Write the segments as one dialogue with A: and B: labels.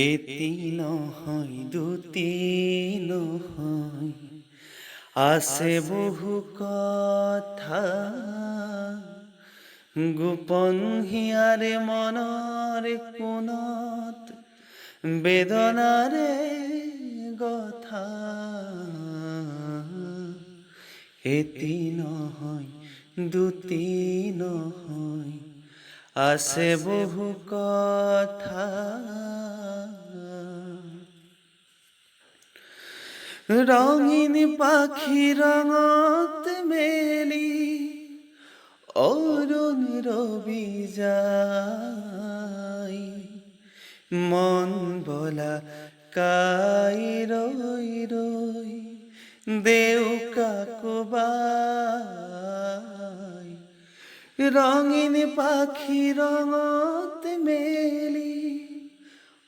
A: এতি নহয় দুতি নহয়, আছে বহু কথা গোপন হিয়াৰে মনৰ কোণত বেদনাৰে কথা। এতি নহয় দুটি নহয়, আছে বহু কথা। রঙিন পাখি রঙত মেলি অরুণ রবি যায়, মন বলা কাই রই রই দেউ কাকুবাই। রঙিন পাখি রঙত মেলি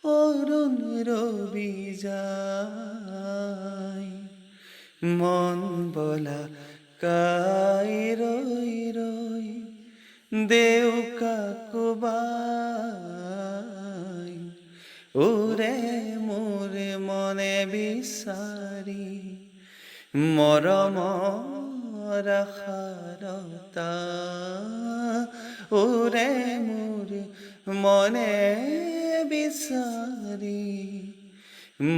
A: অরুণ রবি যায়, মন বলা কাই রই রই দেউ কাকুবাই। ওরে মোরে মনে বিচারি মরম রাখারতা, ওরে মোরে মনে বিচারি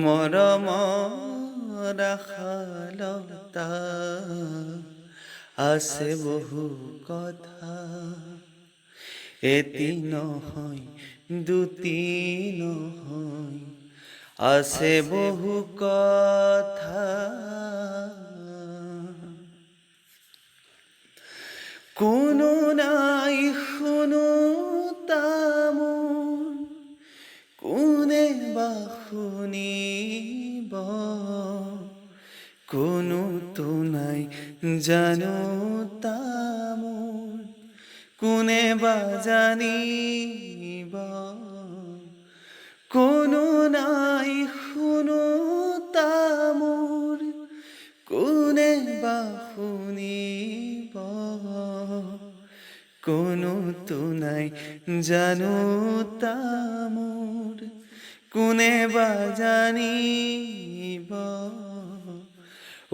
A: মরম রাখালতা। আছে বহু কথা, এতি নহয় দুটি নহয়, আছে বহু কথা। কোনো নাই শুনো তামোল, কোনে বা শুনিব, কোনো তো নাই জানো তামোল, কোনে বা জানিব। কোনো নাই শুনো তামোল, কোনে বা শুনিব, কোনো তো নাই জানো তামোল, কোনে বা জানিব।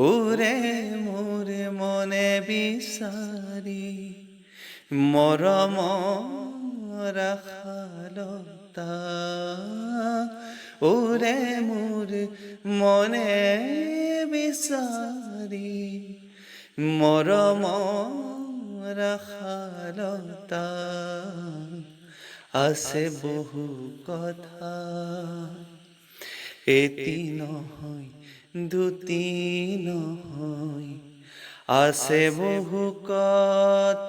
A: ওরে মোরে মনে বিচারি মরম রাখালতা, ওরে মোরে মনে বিচারি মরম রাখালতা। আছে বহু কথা, এতি নহয় দুটি নহয়, আছে বহু কথা।